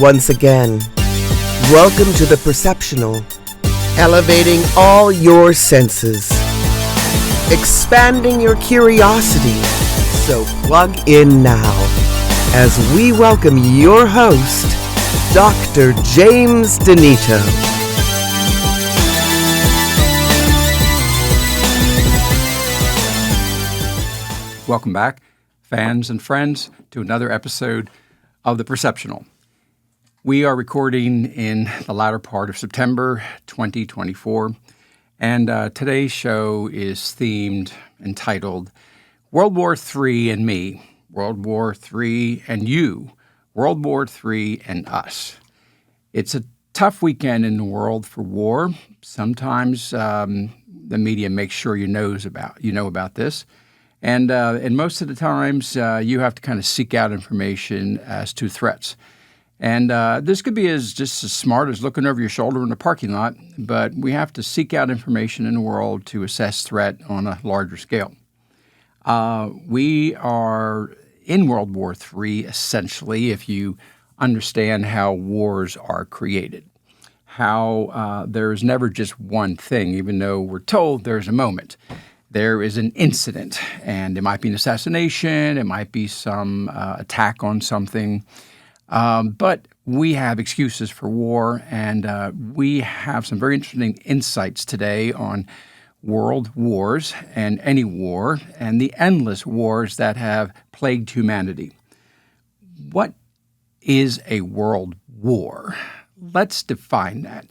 once again. Welcome to the Perceptional, elevating all your senses, expanding your curiosity. So plug in now as we welcome your host, Dr. James Denito. Welcome back, fans and friends, to another episode of The Perceptional. We are recording in the latter part of September 2024, and today's show is entitled World War III and Me, World War III and You, World War III and Us. It's a tough weekend in the world for war. Sometimes the media makes sure you know about this. And most of the times, you have to kind of seek out information as to threats. And this could be just as smart as looking over your shoulder in a parking lot, but we have to seek out information in the world to assess threat on a larger scale. We are in World War III, essentially, if you understand how wars are created, how there's never just one thing, even though we're told there's a moment. There is an incident, and it might be an assassination, it might be some attack on something, but we have excuses for war, and we have some very interesting insights today on world wars and any war and the endless wars that have plagued humanity. What is a world war? Let's define that.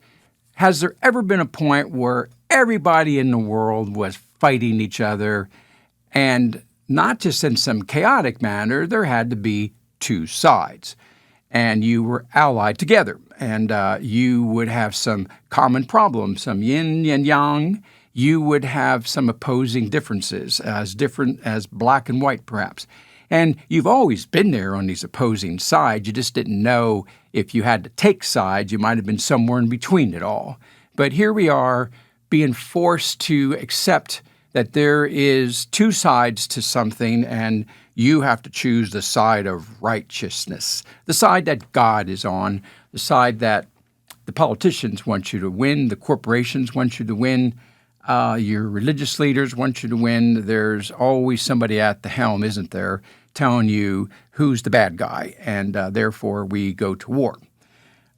Has there ever been a point where everybody in the world was fighting each other, and not just in some chaotic manner? There had to be two sides, and you were allied together, and you would have some common problems, some yin and yang. You would have some opposing differences, as different as black and white, perhaps. And you've always been there on these opposing sides. You just didn't know if you had to take sides. You might have been somewhere in between it all. But here we are, being forced to accept that there is two sides to something, and you have to choose the side of righteousness, the side that God is on, the side that the politicians want you to win, the corporations want you to win, your religious leaders want you to win. There's always somebody at the helm, isn't there, telling you who's the bad guy, and therefore we go to war.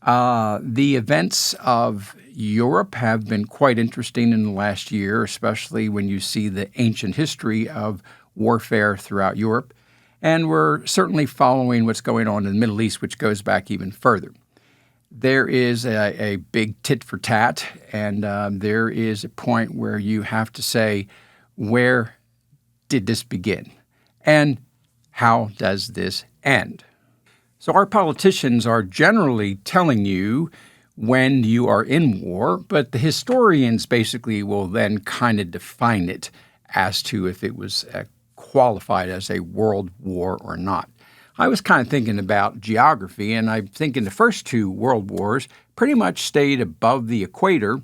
The events of Europe have been quite interesting in the last year, especially when you see the ancient history of warfare throughout Europe. And we're certainly following what's going on in the Middle East, which goes back even further. There is a big tit for tat, and there is a point where you have to say, where did this begin? And how does this end? So our politicians are generally telling you when you are in war, but the historians basically will then kind of define it as to if it was qualified as a world war or not. I was kind of thinking about geography, and I'm thinking the first two world wars pretty much stayed above the equator.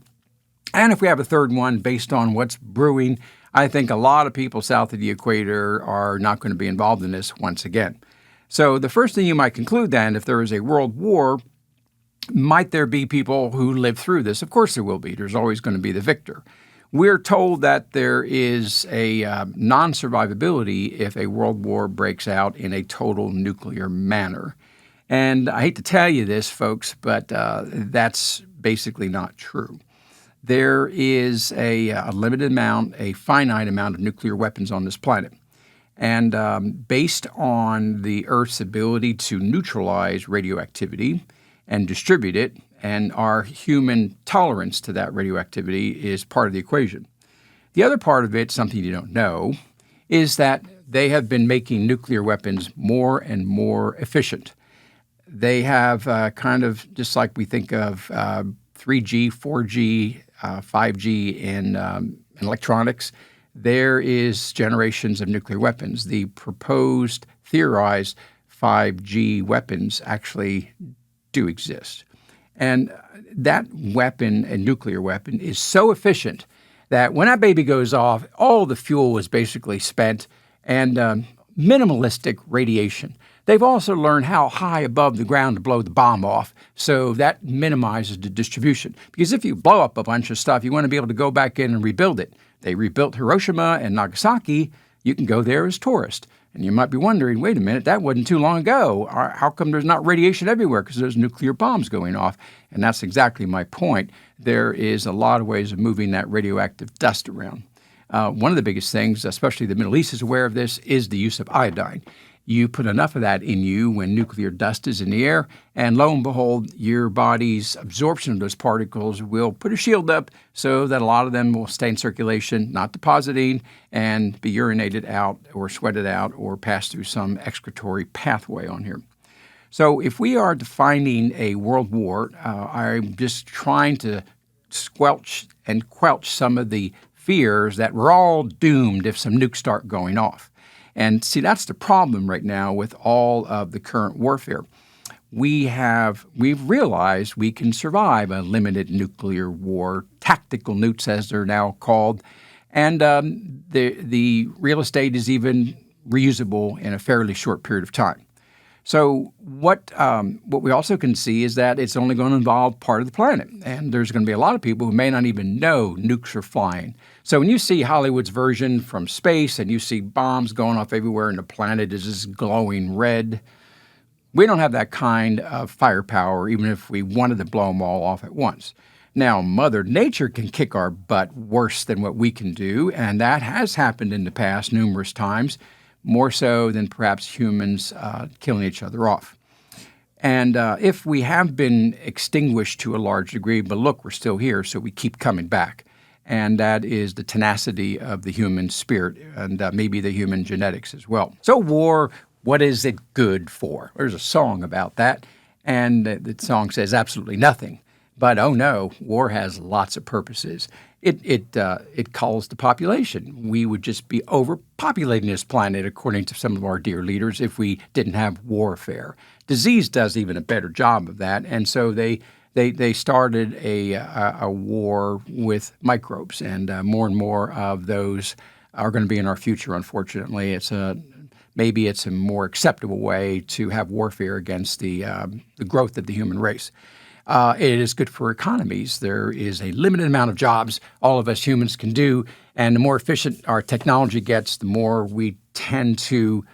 And if we have a third one based on what's brewing, I think a lot of people south of the equator are not going to be involved in this once again. So the first thing you might conclude then, if there is a world war, might there be people who live through this? Of course there will be. There's always going to be the victor. We're told that there is a non-survivability if a world war breaks out in a total nuclear manner. And I hate to tell you this, folks, but that's basically not true. There is a limited amount, a finite amount of nuclear weapons on this planet. And based on the Earth's ability to neutralize radioactivity and distribute it, and our human tolerance to that radioactivity is part of the equation. The other part of it, something you don't know, is that they have been making nuclear weapons more and more efficient. They have kind of, just like we think of 3G, 4G, 5G in electronics, there is generations of nuclear weapons. The proposed, theorized 5G weapons actually do exist. And that weapon, a nuclear weapon, is so efficient that when that baby goes off, all the fuel is basically spent and minimalistic radiation. They've also learned how high above the ground to blow the bomb off, so that minimizes the distribution. Because if you blow up a bunch of stuff, you want to be able to go back in and rebuild it. They rebuilt Hiroshima and Nagasaki. You can go there as tourists. And you might be wondering, wait a minute, that wasn't too long ago. How come there's not radiation everywhere? Because there's nuclear bombs going off. And that's exactly my point. There is a lot of ways of moving that radioactive dust around. One of the biggest things, especially the Middle East is aware of this, is the use of iodine. You put enough of that in you when nuclear dust is in the air, and lo and behold, your body's absorption of those particles will put a shield up so that a lot of them will stay in circulation, not depositing, and be urinated out or sweated out or pass through some excretory pathway on here. So if we are defining a world war, I'm just trying to squelch and quelch some of the fears that we're all doomed if some nukes start going off. And see, that's the problem right now with all of the current warfare. We've realized we can survive a limited nuclear war, tactical nukes as they're now called, and the real estate is even reusable in a fairly short period of time. So what we also can see is that it's only going to involve part of the planet, and there's going to be a lot of people who may not even know nukes are flying. So when you see Hollywood's version from space and you see bombs going off everywhere and the planet is just glowing red, we don't have that kind of firepower, even if we wanted to blow them all off at once. Now, Mother Nature can kick our butt worse than what we can do, and that has happened in the past numerous times, more so than perhaps humans killing each other off. And if we have been extinguished to a large degree, but look, we're still here, so we keep coming back. And that is the tenacity of the human spirit and maybe the human genetics as well. So war, what is it good for? There's a song about that, and the song says absolutely nothing. But oh no, war has lots of purposes. It calls the population. We would just be overpopulating this planet, according to some of our dear leaders, if we didn't have warfare. Disease does even a better job of that, and so they started a war with microbes, and more of those are going to be in our future. Unfortunately, maybe it's a more acceptable way to have warfare against the growth of the human race. It is good for economies. There is a limited amount of jobs all of us humans can do, and the more efficient our technology gets, the more we tend to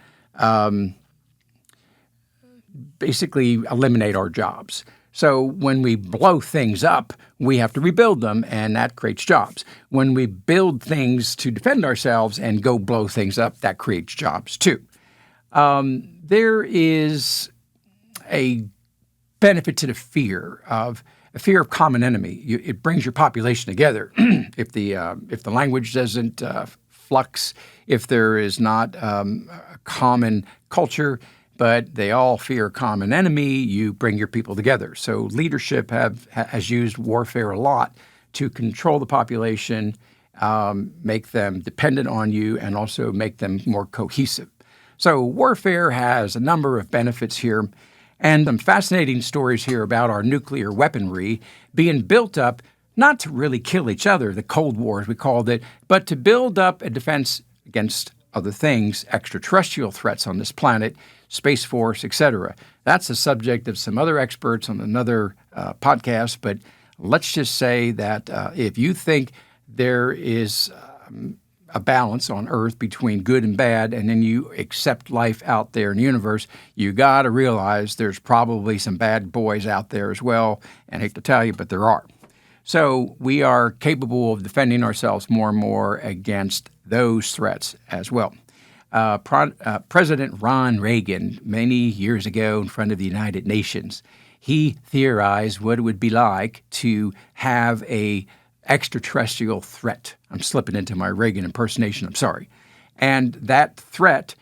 basically eliminate our jobs. So when we blow things up, we have to rebuild them, and that creates jobs. When we build things to defend ourselves and go blow things up, that creates jobs too. There is a benefit to the fear of common enemy. It brings your population together. If the language doesn't flux, if there is not a common culture, but they all fear a common enemy, you bring your people together. So leadership has used warfare a lot to control the population, make them dependent on you, and also make them more cohesive. So warfare has a number of benefits here, and some fascinating stories here about our nuclear weaponry being built up not to really kill each other, the Cold War as we called it, but to build up a defense against other things, extraterrestrial threats on this planet, Space Force, etc. That's the subject of some other experts on another podcast, but let's just say that if you think there is a balance on Earth between good and bad, and then you accept life out there in the universe, you got to realize there's probably some bad boys out there as well, and I hate to tell you, but there are. So we are capable of defending ourselves more and more against those threats as well. President Ron Reagan, many years ago in front of the United Nations, he theorized what it would be like to have a extraterrestrial threat. I'm slipping into my Reagan impersonation, I'm sorry. And that threat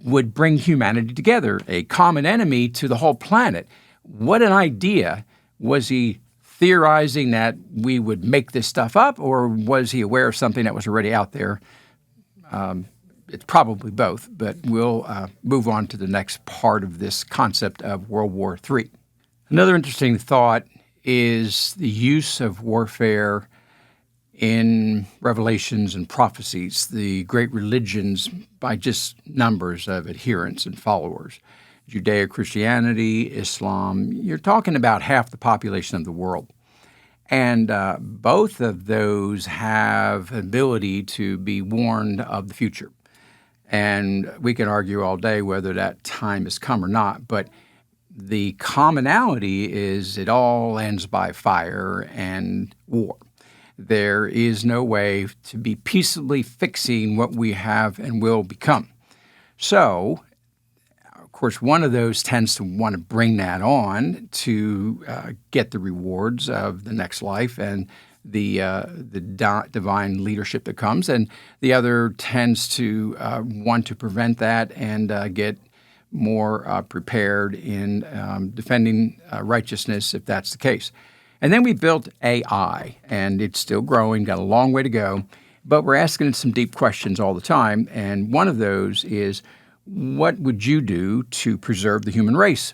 would bring humanity together, a common enemy to the whole planet. What an idea. Was he theorizing that we would make this stuff up, or was he aware of something that was already out there? It's probably both, but we'll move on to the next part of this concept of World War III. Another interesting thought is the use of warfare in revelations and prophecies, the great religions by just numbers of adherents and followers. Judeo-Christianity, Islam, you're talking about half the population of the world. And both of those have ability to be warned of the future. And we can argue all day whether that time has come or not, but the commonality is it all ends by fire and war. There is no way to be peaceably fixing what we have and will become. So, of course, one of those tends to want to bring that on to get the rewards of the next life and the divine leadership that comes, and the other tends to want to prevent that and get more prepared in defending righteousness if that's the case. And then we built AI, and it's still growing, got a long way to go, but we're asking it some deep questions all the time, and one of those is, what would you do to preserve the human race,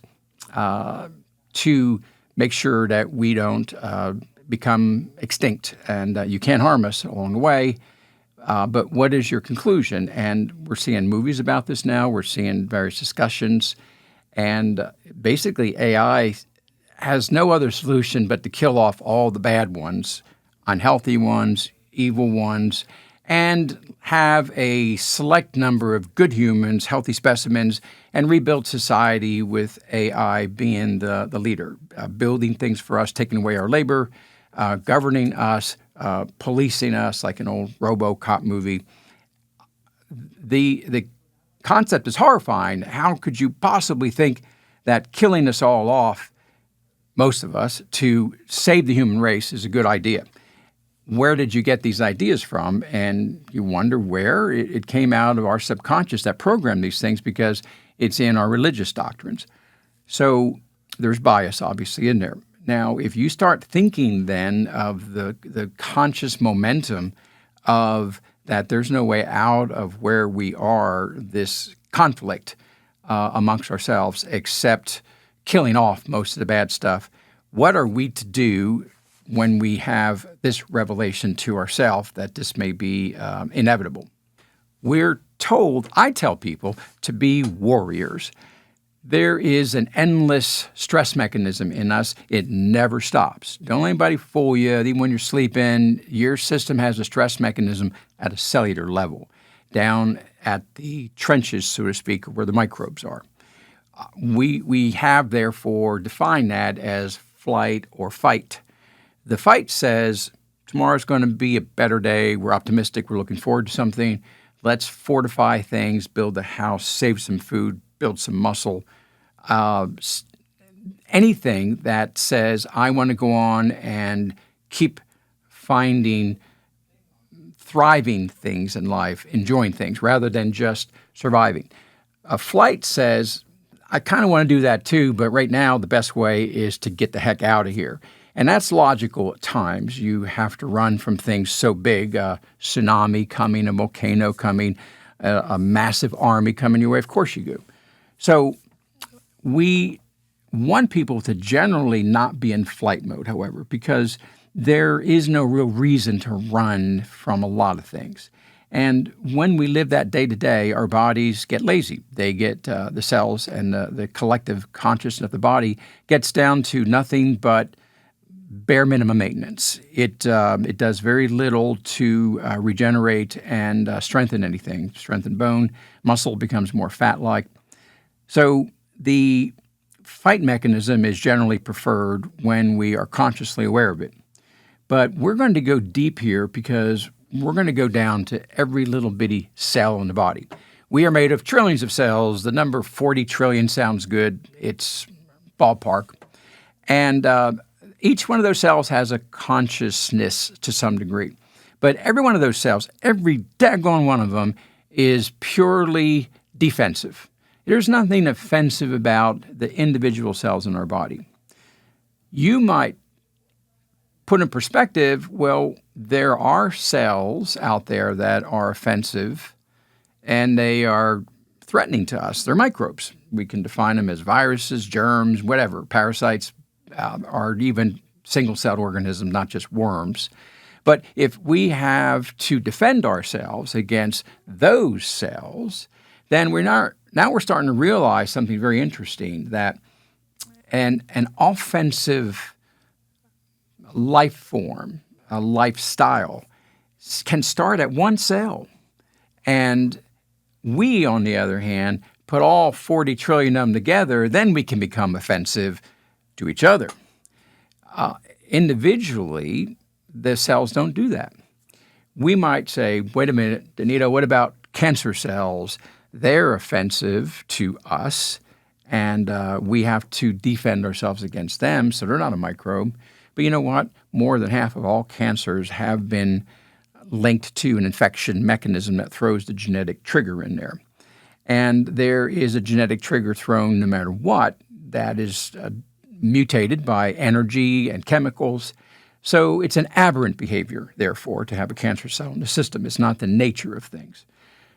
to make sure that we don't become extinct and you can't harm us along the way? But what is your conclusion? And we're seeing movies about this now. We're seeing various discussions. And basically, AI has no other solution but to kill off all the bad ones, unhealthy ones, evil ones, and have a select number of good humans, healthy specimens, and rebuild society with AI being the leader, building things for us, taking away our labor, governing us, policing us like an old RoboCop movie. The concept is horrifying. How could you possibly think that killing us all off, most of us, to save the human race is a good idea? Where did you get these ideas from? And you wonder where it came out of our subconscious that programmed these things, because it's in our religious doctrines. So there's bias, obviously, in there. Now, if you start thinking then of the conscious momentum of that there's no way out of where we are, this conflict amongst ourselves, except killing off most of the bad stuff, what are we to do when we have this revelation to ourselves that this may be inevitable? We're told, I tell people, to be warriors. There is an endless stress mechanism in us. It never stops. Don't let anybody fool you. Even when you're sleeping, your system has a stress mechanism at a cellular level, down at the trenches, so to speak, where the microbes are. We have, therefore, defined that as flight or fight. The fight says, tomorrow's going to be a better day. We're optimistic. We're looking forward to something. Let's fortify things, build a house, save some food, build some muscle. Anything that says, I want to go on and keep finding thriving things in life, enjoying things, rather than just surviving. A flight says, I kind of want to do that too, but right now the best way is to get the heck out of here. And that's logical at times. You have to run from things so big, a tsunami coming, a volcano coming, a massive army coming your way. Of course you do. So we want people to generally not be in flight mode, however, because there is no real reason to run from a lot of things. And when we live that day to day, our bodies get lazy. They get the cells and the collective consciousness of the body gets down to nothing but bare minimum maintenance. It does very little to regenerate and strengthen anything. Strengthen bone, muscle becomes more fat-like. So the fight mechanism is generally preferred when we are consciously aware of it. But we're going to go deep here because we're going to go down to every little bitty cell in the body. We are made of trillions of cells. The number 40 trillion sounds good. It's ballpark. And each one of those cells has a consciousness to some degree. But every one of those cells, every daggone one of them, is purely defensive. There's nothing offensive about the individual cells in our body. You might put in perspective, well, there are cells out there that are offensive and they are threatening to us. They're microbes. We can define them as viruses, germs, whatever, parasites, or even single-celled organisms, not just worms. But if we have to defend ourselves against those cells, then now we're starting to realize something very interesting, that an offensive life form, a lifestyle, can start at one cell. And we, on the other hand, put all 40 trillion of them together, then we can become offensive to each other. Individually, the cells don't do that. We might say, wait a minute, Denito, what about cancer cells? They're offensive to us, and we have to defend ourselves against them, so they're not a microbe. But you know what? More than half of all cancers have been linked to an infection mechanism that throws the genetic trigger in there. And there is a genetic trigger thrown no matter what that is mutated by energy and chemicals. So it's an aberrant behavior, therefore, to have a cancer cell in the system. It's not the nature of things.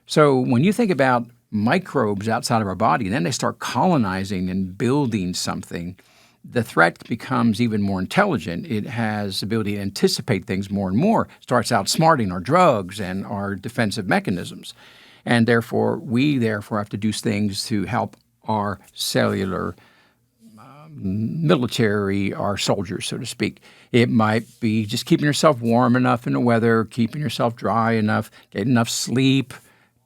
So when you think about microbes outside of our body, then they start colonizing and building something, the threat becomes even more intelligent. It has the ability to anticipate things more and more, starts outsmarting our drugs and our defensive mechanisms. And therefore, we have to do things to help our cellular military, our soldiers, so to speak. It might be just keeping yourself warm enough in the weather, keeping yourself dry enough, getting enough sleep,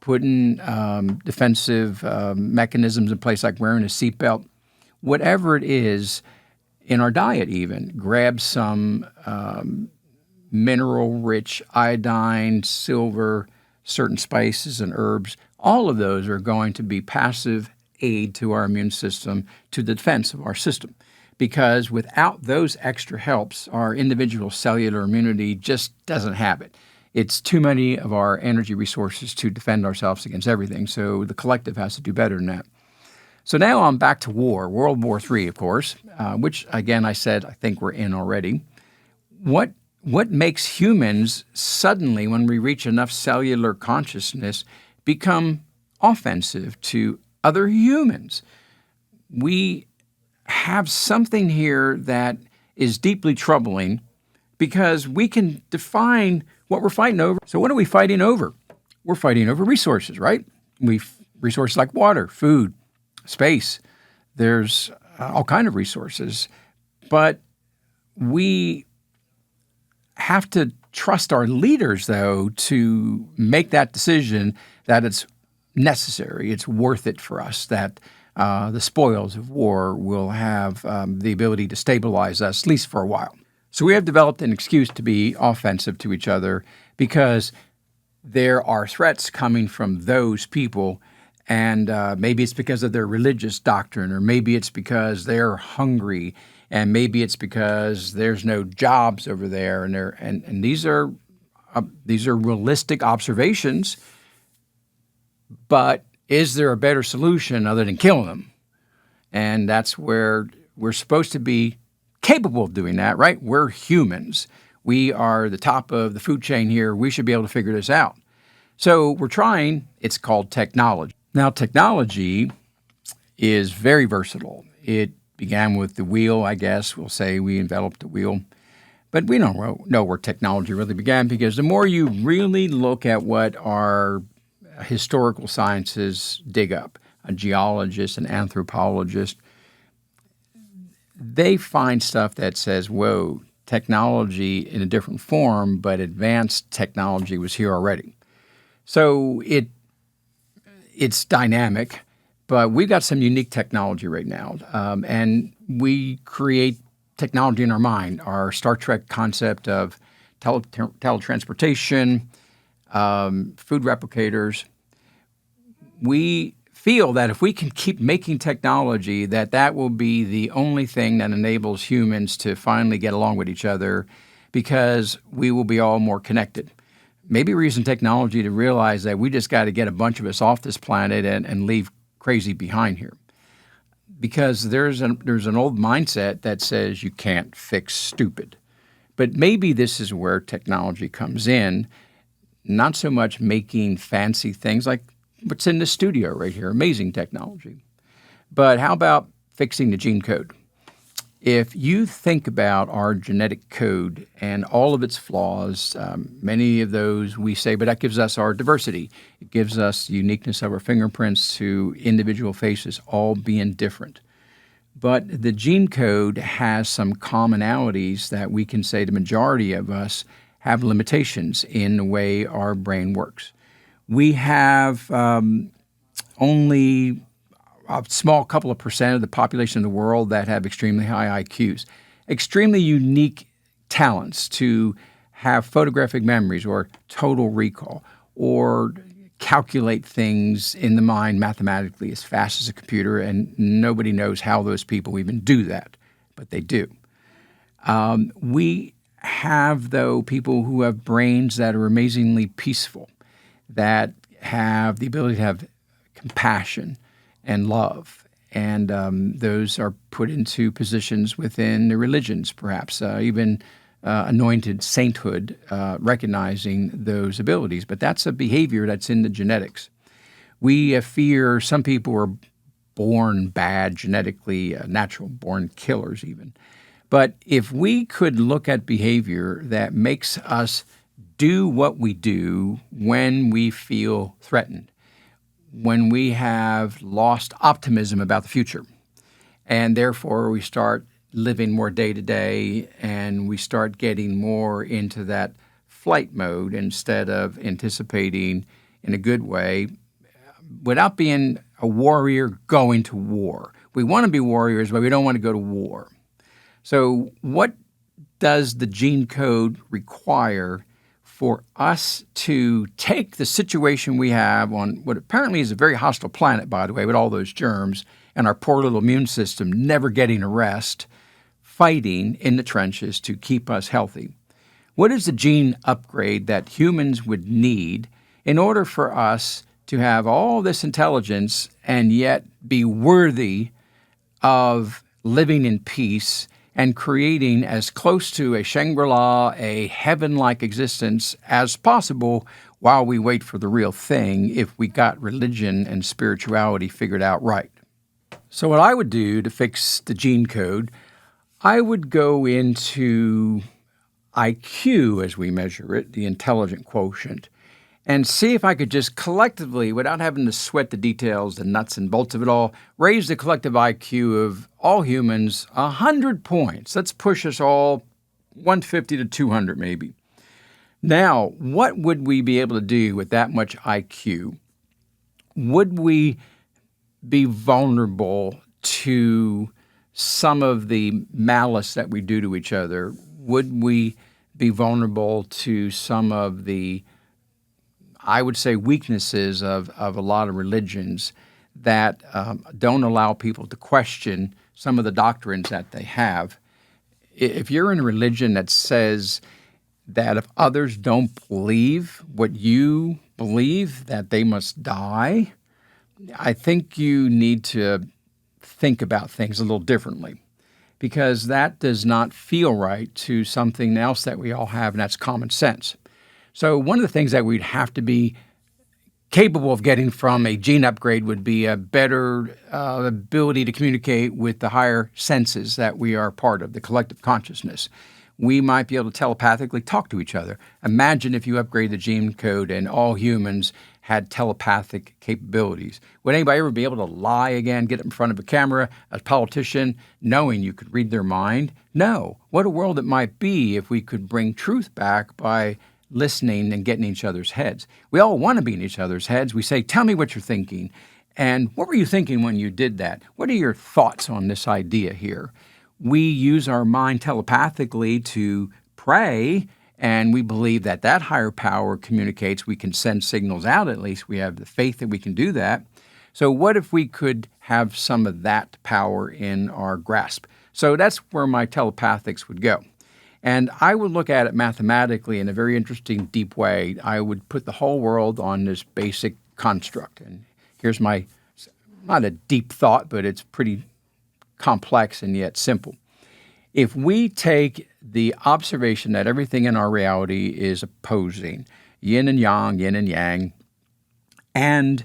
putting defensive mechanisms in place like wearing a seatbelt. Whatever it is, in our diet even, grab some mineral-rich iodine, silver, certain spices and herbs. All of those are going to be passive aid to our immune system, to the defense of our system. Because without those extra helps, our individual cellular immunity just doesn't have it. It's too many of our energy resources to defend ourselves against everything, so the collective has to do better than that. So now I'm back to war, World War III, of course, which, again, I said I think we're in already. What makes humans suddenly, when we reach enough cellular consciousness, become offensive to other humans? We have something here that is deeply troubling because we can define what we're fighting over. So what are we fighting over? We're fighting over resources, right? Resources like water, food, space. There's all kinds of resources. But we have to trust our leaders, though, to make that decision that it's necessary, it's worth it for us, that the spoils of war will have the ability to stabilize us, at least for a while. So we have developed an excuse to be offensive to each other because there are threats coming from those people, and maybe it's because of their religious doctrine, or maybe it's because they're hungry, and maybe it's because there's no jobs over there, and these are realistic observations. But is there a better solution other than killing them? And that's where we're supposed to be capable of doing that, right? We're humans. We are the top of the food chain here. We should be able to figure this out. So we're trying. It's called technology. Now, technology is very versatile. It began with the wheel, I guess. We'll say we enveloped the wheel. But we don't know where technology really began, because the more you really look at what our historical sciences dig up, a geologist, an anthropologist, they find stuff that says, whoa, technology in a different form, but advanced technology was here already. So it's dynamic, but we've got some unique technology right now. And we create technology in our mind, our Star Trek concept of teletransportation, food replicators. We feel that if we can keep making technology, that will be the only thing that enables humans to finally get along with each other, because we will be all more connected. Maybe we're using technology to realize that we just got to get a bunch of us off this planet and leave crazy behind here. Because there's an old mindset that says you can't fix stupid. But maybe this is where technology comes in, not so much making fancy things like what's in the studio right here, amazing technology. But how about fixing the gene code? If you think about our genetic code and all of its flaws, many of those we say, but that gives us our diversity. It gives us the uniqueness of our fingerprints to individual faces, all being different. But the gene code has some commonalities that we can say the majority of us have limitations in the way our brain works. We have only a small couple of percent of the population of the world that have extremely high IQs, extremely unique talents to have photographic memories or total recall or calculate things in the mind mathematically as fast as a computer, and nobody knows how those people even do that, but they do. We have, though, people who have brains that are amazingly peaceful, that have the ability to have compassion and love. And those are put into positions within the religions, perhaps, even anointed sainthood, recognizing those abilities. But that's a behavior that's in the genetics. We fear some people are born bad genetically, natural born killers even. But if we could look at behavior that makes us do what we do when we feel threatened, when we have lost optimism about the future, and therefore we start living more day to day and we start getting more into that flight mode instead of anticipating in a good way without being a warrior going to war. We want to be warriors, but we don't want to go to war. So what does the gene code require for us to take the situation we have on what apparently is a very hostile planet, by the way, with all those germs, and our poor little immune system never getting a rest, fighting in the trenches to keep us healthy? What is the gene upgrade that humans would need in order for us to have all this intelligence and yet be worthy of living in peace and creating as close to a Shangri-La, a heaven-like existence as possible while we wait for the real thing if we got religion and spirituality figured out right? So what I would do to fix the gene code, I would go into IQ as we measure it, the intelligent quotient, and see if I could just collectively, without having to sweat the details, the nuts and bolts of it all, raise the collective IQ of all humans 100 points. Let's push us all 150 to 200 maybe. Now, what would we be able to do with that much IQ? Would we be vulnerable to some of the malice that we do to each other? Would we be vulnerable to some of the, I would say, weaknesses of a lot of religions that don't allow people to question some of the doctrines that they have? If you're in a religion that says that if others don't believe what you believe, that they must die, I think you need to think about things a little differently, because that does not feel right to something else that we all have, and that's common sense. So one of the things that we'd have to be capable of getting from a gene upgrade would be a better ability to communicate with the higher senses that we are part of, the collective consciousness. We might be able to telepathically talk to each other. Imagine if you upgrade the gene code and all humans had telepathic capabilities. Would anybody ever be able to lie again, get up in front of a camera, a politician, knowing you could read their mind? No. What a world it might be if we could bring truth back by listening and getting in each other's heads. We all want to be in each other's heads. We say, tell me what you're thinking. And what were you thinking when you did that? What are your thoughts on this idea here? We use our mind telepathically to pray, and we believe that that higher power communicates. We can send signals out, at least. We have the faith that we can do that. So what if we could have some of that power in our grasp? So that's where my telepathics would go. And I would look at it mathematically in a very interesting, deep way. I would put the whole world on this basic construct. And here's my, not a deep thought, but it's pretty complex and yet simple. If we take the observation that everything in our reality is opposing, yin and yang, and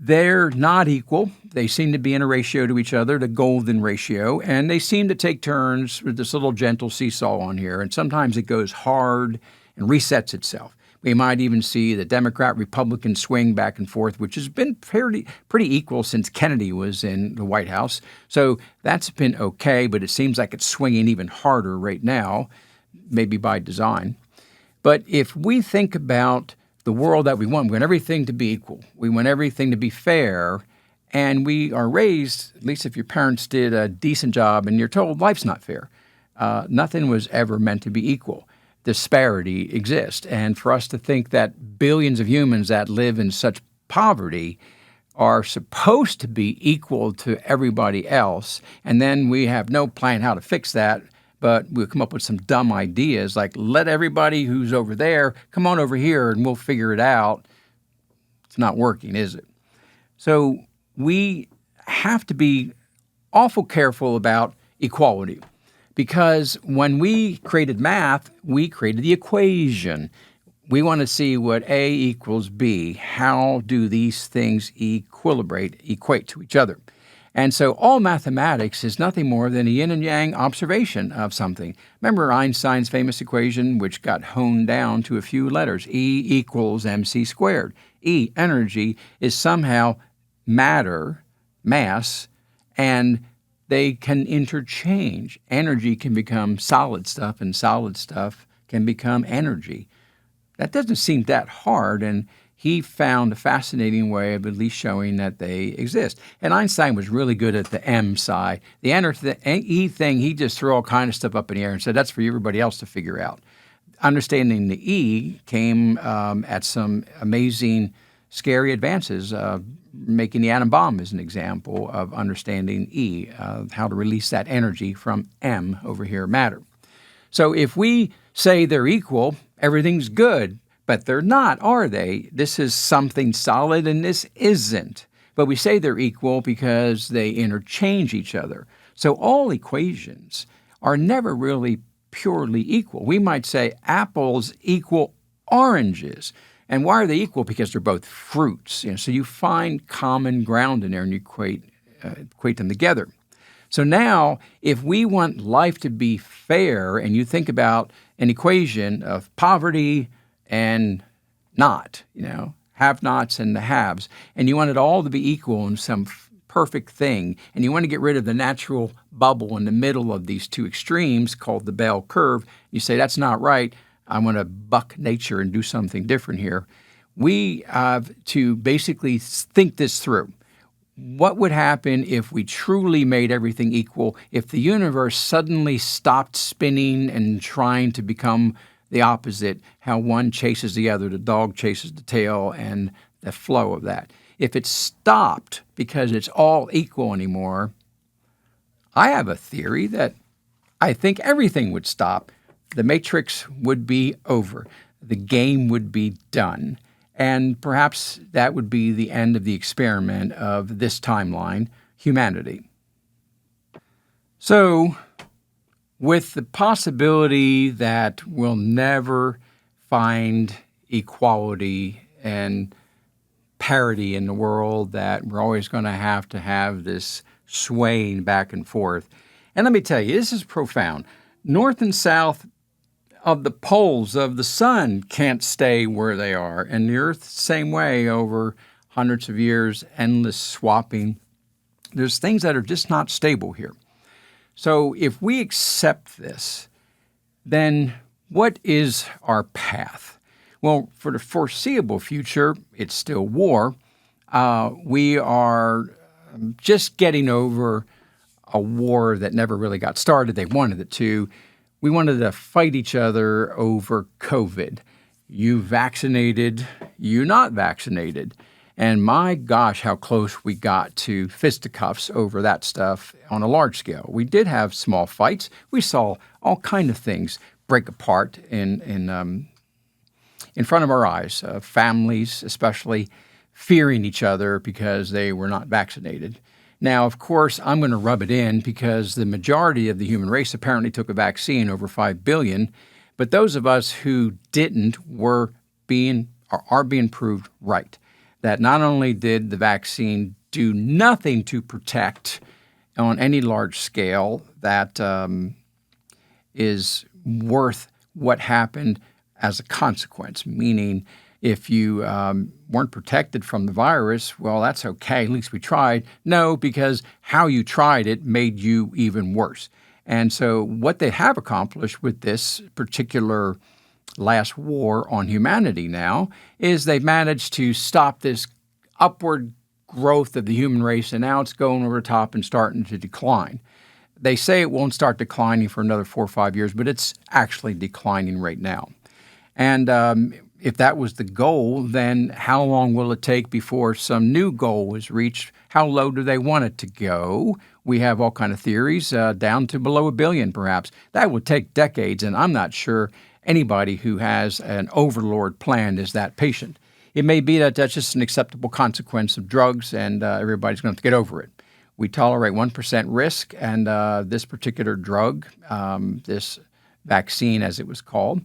They're not equal. They seem to be in a ratio to each other, the golden ratio, and they seem to take turns with this little gentle seesaw on here, and sometimes it goes hard and resets itself. We might even see the Democrat-Republican swing back and forth, which has been pretty equal since Kennedy was in the White House. So that's been okay, but it seems like it's swinging even harder right now, maybe by design. But if we think about the world that we want everything to be equal. We want everything to be fair. And we are raised, at least if your parents did a decent job and you're told life's not fair. Nothing was ever meant to be equal. Disparity exists. And for us to think that billions of humans that live in such poverty are supposed to be equal to everybody else, and then we have no plan how to fix that, but we'll come up with some dumb ideas like let everybody who's over there come on over here and we'll figure it out. It's not working, is it? So we have to be awful careful about equality because when we created math, we created the equation. We want to see what A equals B. How do these things equate to each other? And so all mathematics is nothing more than a yin and yang observation of something. Remember Einstein's famous equation, which got honed down to a few letters, E equals mc squared. E, energy, is somehow matter, mass, and they can interchange. Energy can become solid stuff, and solid stuff can become energy. That doesn't seem that hard, and he found a fascinating way of at least showing that they exist. And Einstein was really good at the M side. The E thing, he just threw all kind of stuff up in the air and said, that's for everybody else to figure out. Understanding the E came at some amazing, scary advances, making the atom bomb as an example of understanding E, how to release that energy from M over here, matter. So if we say they're equal, everything's good. But they're not, are they? This is something solid and this isn't. But we say they're equal because they interchange each other. So all equations are never really purely equal. We might say apples equal oranges. And why are they equal? Because they're both fruits. So you find common ground in there and you equate them together. So now, if we want life to be fair, and you think about an equation of poverty and not, have-nots and the haves, and you want it all to be equal in some perfect thing, and you want to get rid of the natural bubble in the middle of these two extremes called the bell curve, you say, that's not right, I want to buck nature and do something different here. We have to basically think this through. What would happen if we truly made everything equal, if the universe suddenly stopped spinning and trying to become the opposite, how one chases the other, the dog chases the tail, and the flow of that. If it stopped because it's all equal anymore, I have a theory that I think everything would stop. The matrix would be over. The game would be done. And perhaps that would be the end of the experiment of this timeline, humanity. So, with the possibility that we'll never find equality and parity in the world, that we're always going to have this swaying back and forth. And let me tell you, this is profound. North and south of the poles of the sun can't stay where they are, and the Earth, same way, over hundreds of years, endless swapping. There's things that are just not stable here. So if we accept this, then what is our path? Well, for the foreseeable future, it's still war. We are just getting over a war that never really got started. They wanted it to. We wanted to fight each other over COVID. You vaccinated, you not vaccinated. And my gosh, how close we got to fisticuffs over that stuff on a large scale. We did have small fights. We saw all kind of things break apart in front of our eyes. Families, especially, fearing each other because they were not vaccinated. Now, of course, I'm going to rub it in because the majority of the human race apparently took a vaccine, over 5 billion. But those of us who didn't are being proved right. that not only did the vaccine do nothing to protect on any large scale that is worth what happened as a consequence, meaning if you weren't protected from the virus, well, that's okay. At least we tried. No, because how you tried it made you even worse. And so what they have accomplished with this particular last war on humanity now is they've managed to stop this upward growth of the human race, and now it's going over the top and starting to decline. They say it won't start declining for another 4 or 5 years, but it's actually declining right now. And if that was the goal, then how long will it take before some new goal is reached? How low do they want it to go? We have all kinds of theories, down to below 1 billion perhaps. That would take decades, and I'm not sure anybody who has an overlord plan is that patient. It may be that that's just an acceptable consequence of drugs, and everybody's going to have to get over it. We tolerate 1% risk, and this particular drug, this vaccine as it was called,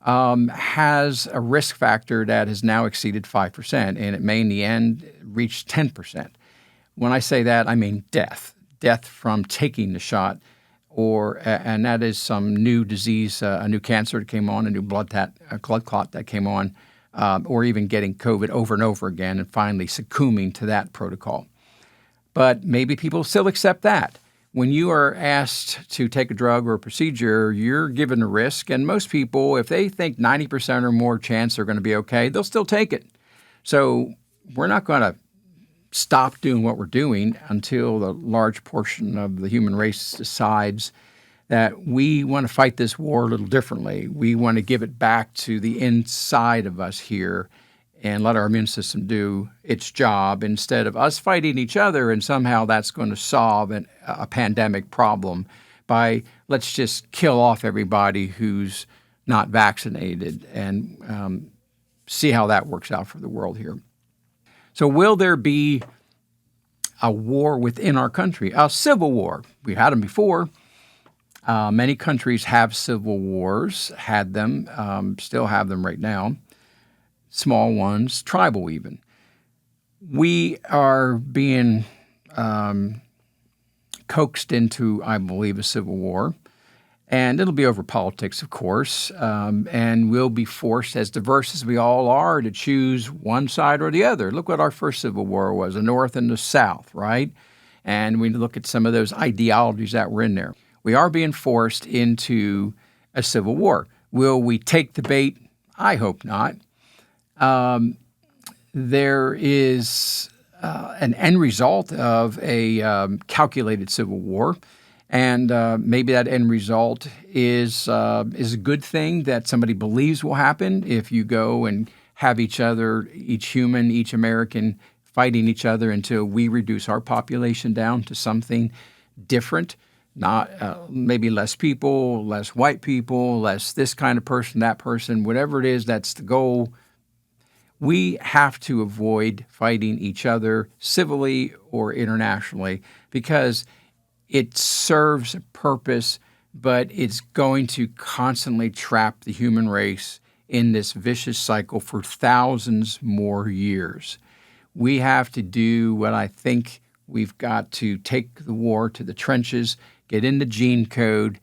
has a risk factor that has now exceeded 5%, and it may in the end reach 10%. When I say that, I mean death from taking the shot, and that is some new disease, a new cancer that came on, a new blood clot that came on, or even getting COVID over and over again and finally succumbing to that protocol. But maybe people still accept that. When you are asked to take a drug or a procedure, you're given a risk, and most people, if they think 90% or more chance they're going to be okay, they'll still take it. So we're not going to stop doing what we're doing until the large portion of the human race decides that we want to fight this war a little differently. We want to give it back to the inside of us here and let our immune system do its job instead of us fighting each other, and somehow that's going to solve a pandemic problem by let's just kill off everybody who's not vaccinated and see how that works out for the world here. So will there be a war within our country, a civil war? We've had them before. Many countries have civil wars, had them, still have them right now. Small ones, tribal even. We are being coaxed into, I believe, a civil war. And it'll be over politics, of course, and we'll be forced, as diverse as we all are, to choose one side or the other. Look what our first Civil War was, the North and the South, right? And we look at some of those ideologies that were in there. We are being forced into a civil war. Will we take the bait? I hope not. There is an end result of a calculated civil war. And maybe that end result is a good thing that somebody believes will happen if you go and have each other, each human, each American fighting each other until we reduce our population down to something different, not maybe less people, less white people, less this kind of person, that person, whatever it is, that's the goal. We have to avoid fighting each other civilly or internationally because it serves a purpose, but it's going to constantly trap the human race in this vicious cycle for thousands more years. We have to do what I think we've got to take the war to the trenches, get in the gene code,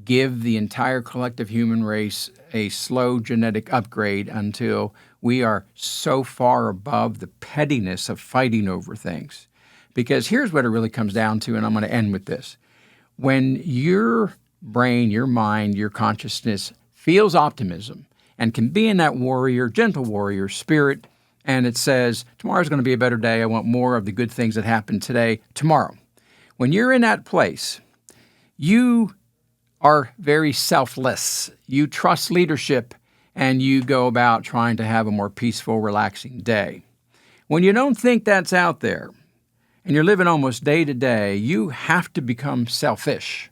give the entire collective human race a slow genetic upgrade until we are so far above the pettiness of fighting over things. Because here's what it really comes down to, and I'm going to end with this. When your brain, your mind, your consciousness feels optimism and can be in that warrior, gentle warrior spirit, and it says, tomorrow's going to be a better day. I want more of the good things that happened today, tomorrow. When you're in that place, you are very selfless. You trust leadership, and you go about trying to have a more peaceful, relaxing day. When you don't think that's out there, and you're living almost day to day, you have to become selfish.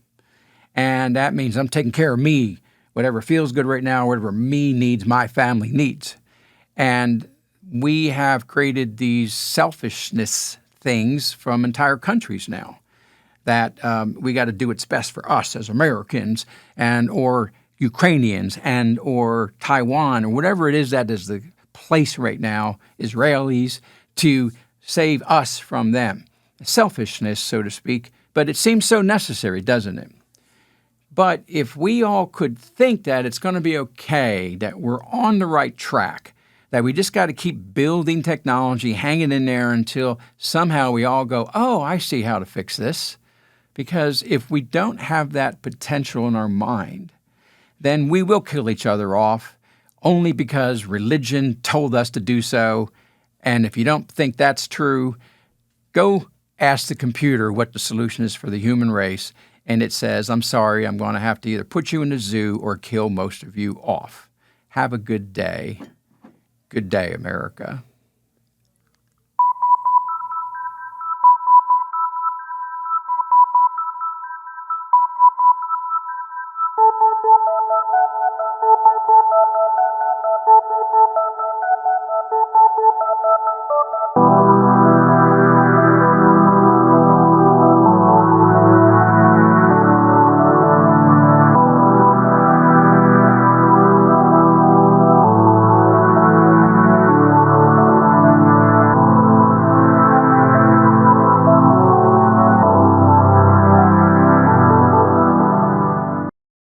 And that means I'm taking care of me, whatever feels good right now, whatever me needs, my family needs. And we have created these selfishness things from entire countries now that we got to do what's best for us as Americans and or Ukrainians and or Taiwan or whatever it is that is the place right now, Israelis, to save us from them. Selfishness, so to speak, but it seems so necessary, doesn't it? But if we all could think that it's going to be okay, that we're on the right track, that we just got to keep building technology, hanging in there until somehow we all go, oh, I see how to fix this. Because if we don't have that potential in our mind, then we will kill each other off only because religion told us to do so. And if you don't think that's true, go ask the computer what the solution is for the human race, and it says, I'm sorry, I'm going to have to either put you in a zoo or kill most of you off. Have a good day. Good day, America.